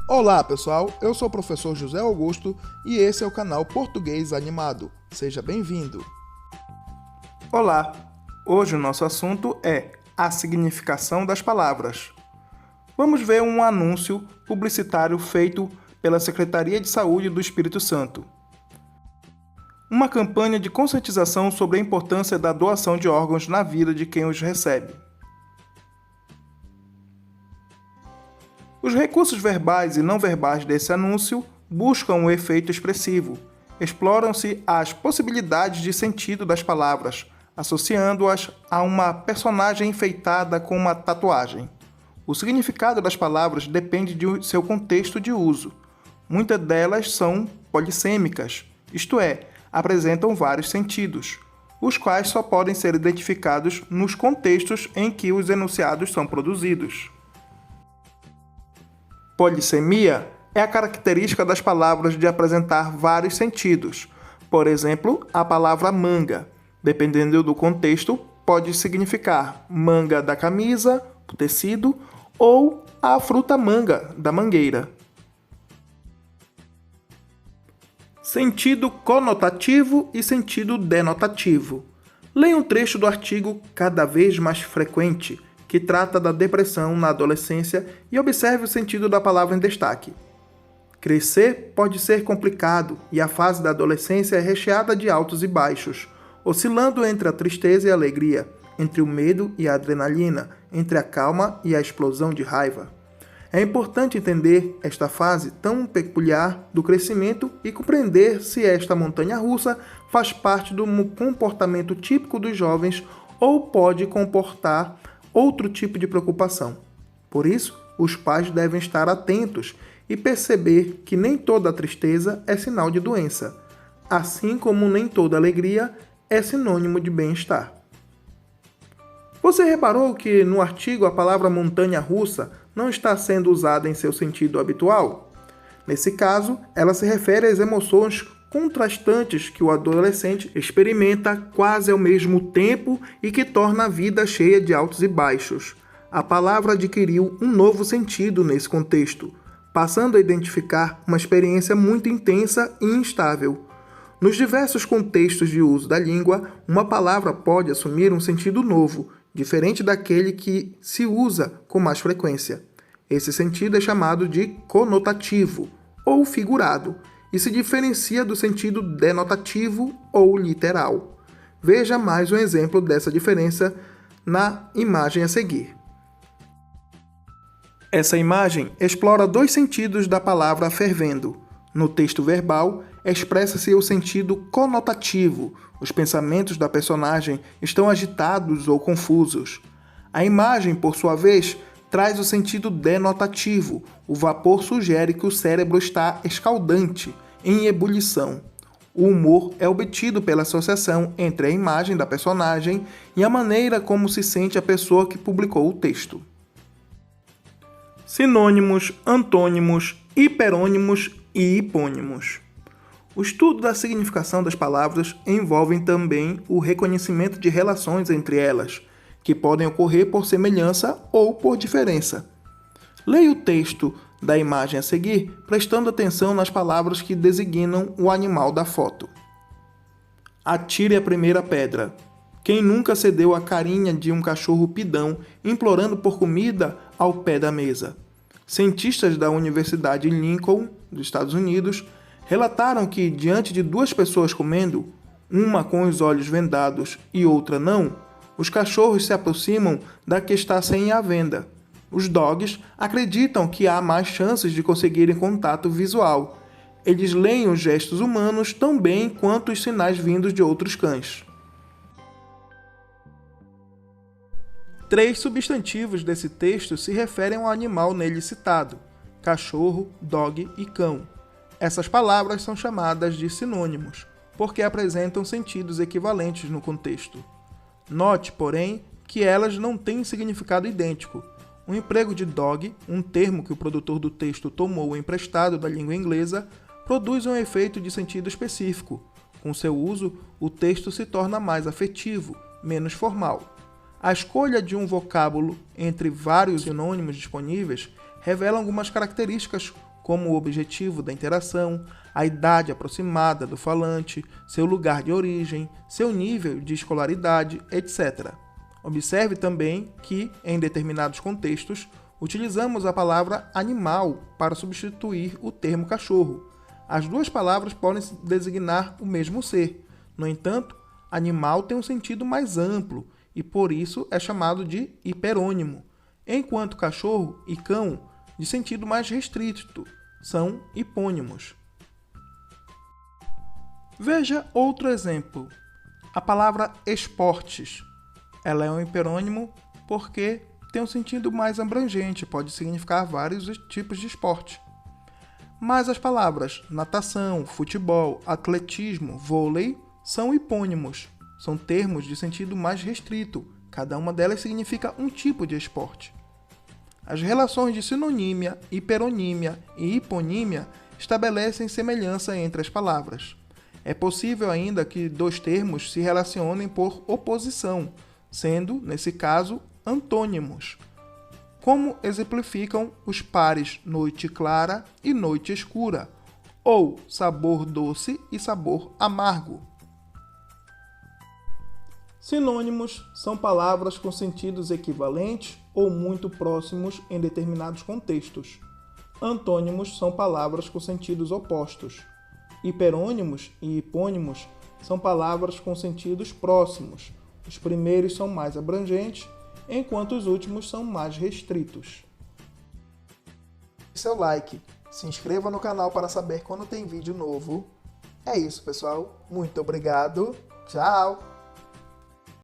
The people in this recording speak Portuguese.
Olá pessoal, eu sou o professor José Augusto e esse é o canal Português Animado. Seja bem-vindo! Olá! Hoje o nosso assunto é a significação das palavras. Vamos ver um anúncio publicitário feito pela Secretaria de Saúde do Espírito Santo. Uma campanha de conscientização sobre a importância da doação de órgãos na vida de quem os recebe. Os recursos verbais e não verbais desse anúncio buscam um efeito expressivo. Exploram-se as possibilidades de sentido das palavras, associando-as a uma personagem enfeitada com uma tatuagem. O significado das palavras depende de seu contexto de uso. Muitas delas são polissêmicas, isto é, apresentam vários sentidos, os quais só podem ser identificados nos contextos em que os enunciados são produzidos. Polissemia é a característica das palavras de apresentar vários sentidos. Por exemplo, a palavra manga, dependendo do contexto, pode significar manga da camisa, tecido, ou a fruta manga, da mangueira. Sentido conotativo e sentido denotativo. Leia um trecho do artigo Cada vez mais frequente, que trata da depressão na adolescência, e observe o sentido da palavra em destaque. Crescer pode ser complicado e a fase da adolescência é recheada de altos e baixos, oscilando entre a tristeza e a alegria, entre o medo e a adrenalina, entre a calma e a explosão de raiva. É importante entender esta fase tão peculiar do crescimento e compreender se esta montanha-russa faz parte do comportamento típico dos jovens ou pode comportar outro tipo de preocupação. Por isso, os pais devem estar atentos e perceber que nem toda tristeza é sinal de doença, assim como nem toda alegria é sinônimo de bem-estar. Você reparou que no artigo a palavra montanha-russa não está sendo usada em seu sentido habitual? Nesse caso, ela se refere às emoções contrastantes que o adolescente experimenta quase ao mesmo tempo e que torna a vida cheia de altos e baixos. A palavra adquiriu um novo sentido nesse contexto, passando a identificar uma experiência muito intensa e instável. Nos diversos contextos de uso da língua, uma palavra pode assumir um sentido novo, diferente daquele que se usa com mais frequência. Esse sentido é chamado de conotativo ou figurado e se diferencia do sentido denotativo ou literal. Veja mais um exemplo dessa diferença na imagem a seguir. Essa imagem explora dois sentidos da palavra fervendo. No texto verbal, expressa-se o sentido conotativo. Os pensamentos da personagem estão agitados ou confusos. A imagem, por sua vez, traz o sentido denotativo. O vapor sugere que o cérebro está escaldante, em ebulição. O humor é obtido pela associação entre a imagem da personagem e a maneira como se sente a pessoa que publicou o texto. Sinônimos, antônimos, hiperônimos e hipônimos. O estudo da significação das palavras envolve também o reconhecimento de relações entre elas, que podem ocorrer por semelhança ou por diferença. Leia o texto da imagem a seguir, prestando atenção nas palavras que designam o animal da foto. Atire a primeira pedra. Quem nunca cedeu à carinha de um cachorro pidão implorando por comida ao pé da mesa? Cientistas da Universidade Lincoln, dos Estados Unidos, relataram que, diante de duas pessoas comendo, uma com os olhos vendados e outra não, os cachorros se aproximam da que está sem à venda. Os dogs acreditam que há mais chances de conseguirem contato visual. Eles leem os gestos humanos tão bem quanto os sinais vindos de outros cães. 3 substantivos desse texto se referem ao animal nele citado: cachorro, dog e cão. Essas palavras são chamadas de sinônimos, porque apresentam sentidos equivalentes no contexto. Note, porém, que elas não têm significado idêntico. O emprego de dog, um termo que o produtor do texto tomou emprestado da língua inglesa, produz um efeito de sentido específico. Com seu uso, o texto se torna mais afetivo, menos formal. A escolha de um vocábulo entre vários sinônimos disponíveis revela algumas características como o objetivo da interação, a idade aproximada do falante, seu lugar de origem, seu nível de escolaridade, etc. Observe também que, em determinados contextos, utilizamos a palavra animal para substituir o termo cachorro. As duas palavras podem designar o mesmo ser. No entanto, animal tem um sentido mais amplo e, por isso, é chamado de hiperônimo, enquanto cachorro e cão, de sentido mais restrito, são hipônimos. Veja outro exemplo. A palavra esportes. Ela é um hiperônimo porque tem um sentido mais abrangente, pode significar vários tipos de esporte. Mas as palavras natação, futebol, atletismo, vôlei são hipônimos. São termos de sentido mais restrito. Cada uma delas significa um tipo de esporte. As relações de sinonímia, hiperonímia e hiponímia estabelecem semelhança entre as palavras. É possível ainda que dois termos se relacionem por oposição, sendo, nesse caso, antônimos, como exemplificam os pares noite clara e noite escura, ou sabor doce e sabor amargo. Sinônimos são palavras com sentidos equivalentes ou muito próximos em determinados contextos. Antônimos são palavras com sentidos opostos. Hiperônimos e hipônimos são palavras com sentidos próximos. Os primeiros são mais abrangentes, enquanto os últimos são mais restritos. Seu like, se inscreva no canal para saber quando tem vídeo novo. É isso, pessoal. Muito obrigado. Tchau!